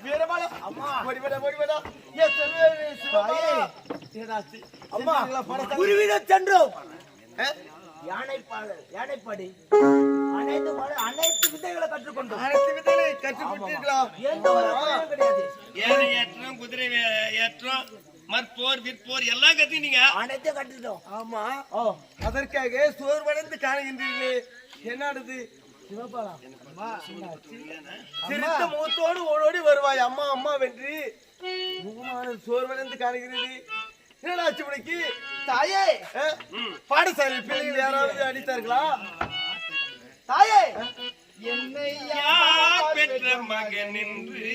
வீரபாலா அம்மா ஓடிவடா ஏ செல்வே சிவபாலா ஏடாச்சி அம்மா குருவிடம் சென்றோம். யானைப்பாடி அனைத்து வித்தைகளை கற்றுக்கொண்டோம். அனைத்து வித்தைகளை கற்றுக்கொண்டீர்களா? எந்த ஒரு குறையும் கிடையாது. ஏனை ஏற்றம் குதிரை ஏற்றம் மற்போர் விற்போர் எல்லாம் கத்துனீங்க. அனைத்தையும் கற்றுட்டோம். ஆமா அதற்காக சோர்வடைந்து காணுகின்றீர்களே என்னது சிவபாலா? சிரித்த முகத்தோடு ஓடோடி வருவாய் அம்மா அம்மா வென்று முகமான சோர்வடைந்து காணுகிறது. என்னடாச்சு உனக்கு? தாயே பாடசாலை பிள்ளைகள் யாராவது அடித்தார்களா? தாயே என்னை யார் பெற்ற மகன் என்று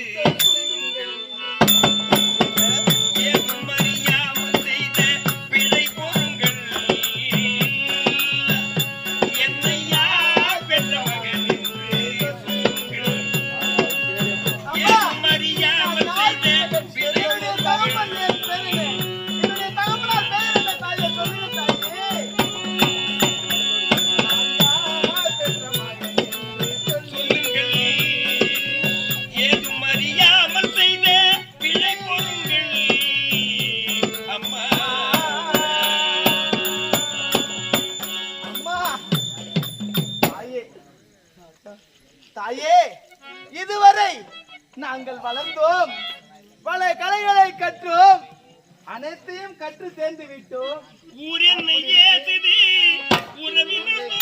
தாயே இதுவரை நாங்கள் வளர்ந்தோம், பல கலைகளை கற்றோம், அனைத்தையும் கற்று சேர்ந்து விட்டோம். ஊரென்னை ஏசுது உறவினர்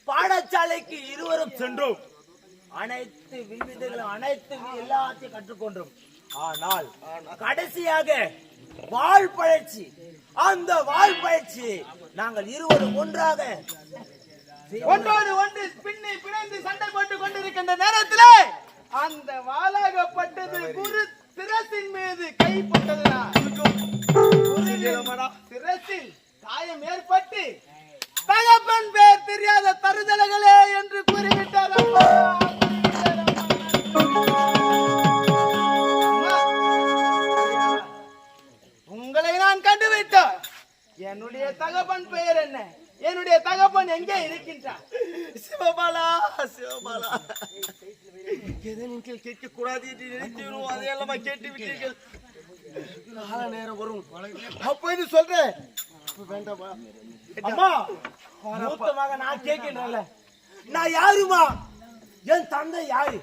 பாடசாலைக்கு இருவரும் சென்றோம். அனைத்து விவிதைகளும் அனைத்து எல்லாத்தையும் கற்றுக்கொண்டோம். ஆனால் கடைசியாக வாழ் பயிற்சி, அந்த வாழ் பயிற்சி நாங்கள் இருவரும் ஒன்றாக ஒன்றோடு ஒன்று பின்னி பிணைந்து சண்டை போட்டுக் கொண்டிருக்கின்ற நேரத்திலே அந்த வாளாகப்பட்டது குரு சிரசின் மீது கைப்பட்டதுதான். சிரசில் காயம் ஏற்பட்டு தகப்பன் பேர் தெரியாத தருதலைகளே என்று கூறிவிட்டார். உங்களை நான் கண்டுவிட்டேன். என்னுடைய தகப்பன் பெயர் என்ன? என்னுடைய தகப்பன் எங்கே இருக்கின்றார்? சிவபாலா சிவபாலா எதை நீங்கள் கேட்க கூடாது என்று நினைத்தீர்களோ அதையெல்லாம் கேட்டு விட்டீர்கள். கால நேரம் வரும் அப்போது சொல்றேன். வேண்டாமா அம்மா? மூத்தமாக நான் கேட்கின்றேன்ல, நான் யாருமா? என் தந்தை யாரு?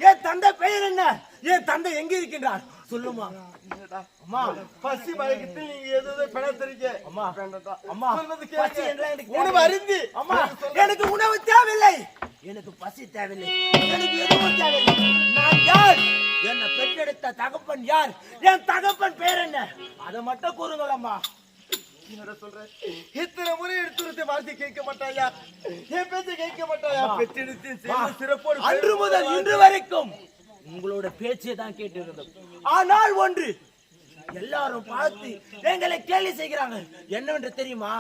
என் தந்தை பெயர் என்ன? என் தந்தை எங்க இருக்கின்றார் சொல்லுமா? அம்மா பசி மயக்கத்தில் நீங்க ஏதோ பிணத்திருக்க. அம்மா அம்மா பசி எனக்கு உணவு அருந்தி. அம்மா எனக்கு உணவு தேவையில்லை, எனக்கு பசி தேவையில்லை, எனக்கு எதுவும் தேவையில்லை. நான் யார்? என்னை பெற்றெடுத்த தகப்பன் யார்? என் தகப்பன் பேர் என்ன? அதை மட்டும் கூறுங்கள் அம்மா. சொல்றேன், இத்தனை முறை எடுத்துரைத்த வார்த்தை கேட்க மாட்டாயா? என் பேச்சை கேட்க மாட்டாயா? பெற்றெடுத்து சிறப்போடு அன்று முதல் இன்று வரைக்கும் உங்களோட பேச்சை தான் கேட்டு இருந்தோம். ஆனால் ஒன்று எல்லாரும் பார்த்து எங்களை கேலி செய்கிறாங்க. என்னவென்று தெரியுமா?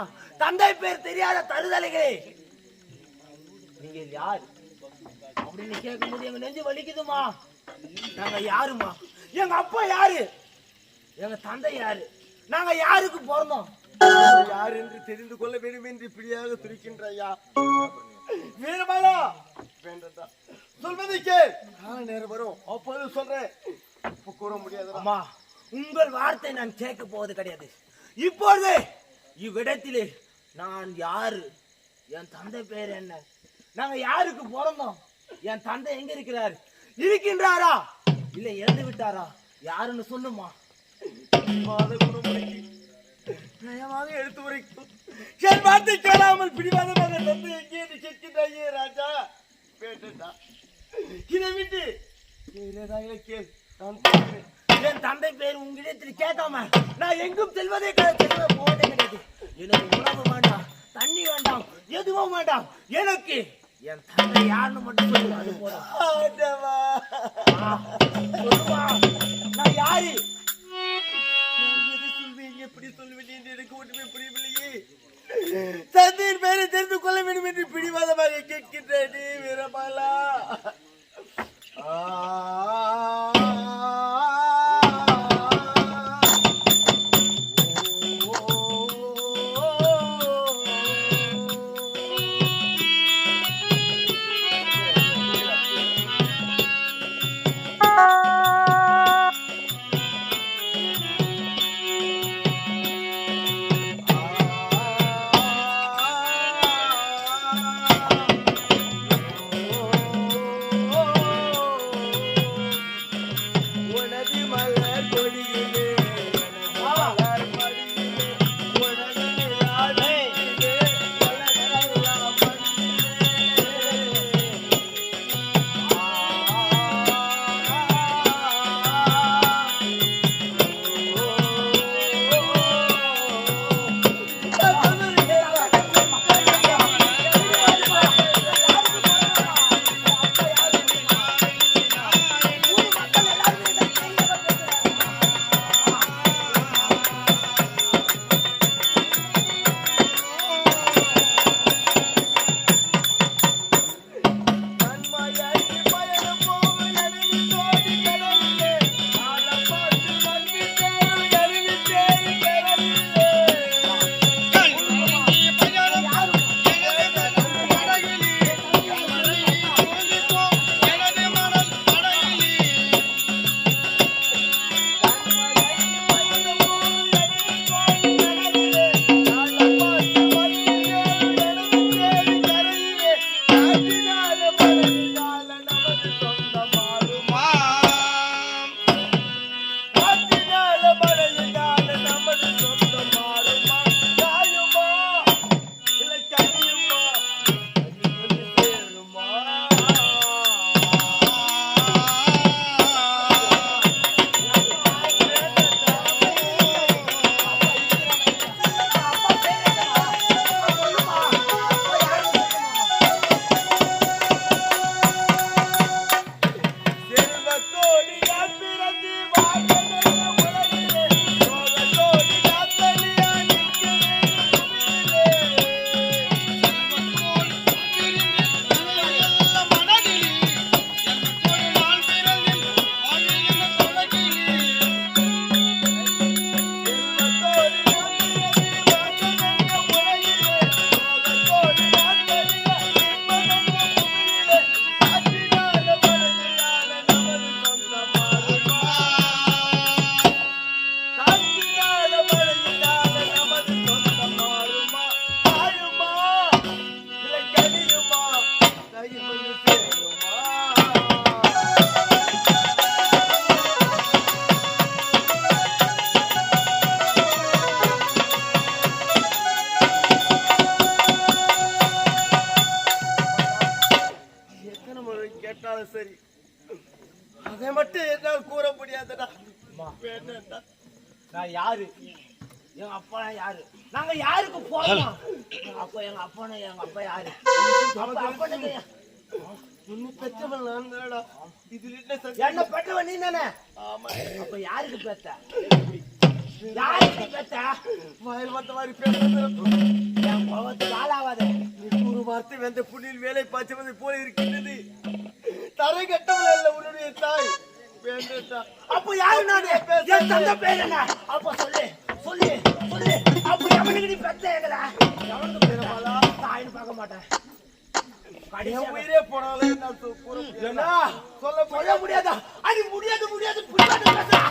தந்தை பேர் தெரியாத தருதலைகளே, நீங்க யார் அப்படின்னு கேட்கும் போது எங்க நெஞ்சு வலிக்குதுமா. நாங்க யாருமா? எங்க அப்பா யாரு? எங்க தந்தை யாரு? நாங்க யாருக்கு பிறந்தோம்? யார் என்று தெரிந்து கொள்ள வேண்டும் என்று இப்படியாக துடிக்கின்றாயா? வீரபாலா வேண்டா, சொல்வதை கேள். கால நேரம் வரும் அப்போது சொல்றேன். இப்ப கூற முடியாது அம்மா. உங்கள் வார்த்தை நான் கேட்க போவது கிடையாது. இப்பொழுது இவ்விடத்திலே நான் யாரு? என் தந்தை பேர் என்ன? நாங்க யாருக்கு பிறந்தோம்? என் தந்தை எங்க இருக்கிறார்? இருக்கின்றாரா இல்ல இறந்து விட்டாரா? யாருன்னு சொல்லுமா. நயமாக எடுத்து உரைக்கும் என் வார்த்தை கேளாமல் பிடிவாதமாக தந்தை எங்கே கேட்கின்றாயே ராஜா? கேட்டுட்டா இதை விட்டு கேள். என் தந்தை பேர் உங்களிடத்தில் கேட்காம நான் எங்கும் செல்வதே போவதே கிடையாது. எனக்கு உணவு வேண்டாம், தண்ணி வேண்டாம், எதுவும் வேண்டாம். எனக்கு என் தந்தை யாருன்னு மட்டும் சொல்லு, அது போதும். ஆண்டவா, சொல்லுமா, நான் யாரு? நான் எதை சொல்வேன், எப்படி சொல்வேன் என்று எனக்கு ஒன்றுமே புரியவில்லையே. தந்தையின் பெயரை தெரிந்து கொள்ள வேண்டும் என்று பிடிவாதமாக கேட்கின்றேன் வீரபாலா. சரி, அதை மட்டும் என்னால் கூற முடியாதுடா. வேண்டாம்டா. நான் யாரு, எங்க அப்பா யாரு, நாங்க யாருக்கு போறோம்? அப்ப எங்க அப்பா யாரு? உன்னை பெற்றவன் நான் தானடா. இதுல என்ன பெற்றவன் நீ தானே? ஆமா. அப்ப யாருக்கு பெத்த? யாருக்கு பெத்த? வயல் வந்த மாதிரி பேசுறது என் கோபத்துக்கு ஆளாவாத. நீ ஒரு வார்த்தை வெந்த புண்ணில் வேலை பாய்ச்சுவதை போல இருக்கின்றது. தரை கட்டவள் அல்ல உன்னுடைய தாய். வேண்டாம்டா. அப்ப யாரு நானு? என் தந்தை பேர் என்ன? அப்ப சொல்லு சொல்லு சொல்லு. அப்ப எவனுக்கு நீ பெத்த? எங்களா எவனுக்கு பேரமாலா? தாயின்னு பார்க்க மாட்டேன். உயிரே போனாலும் சொல்ல முடியாதா? அது முடியாது முடியாது புரியாத பேசுறா.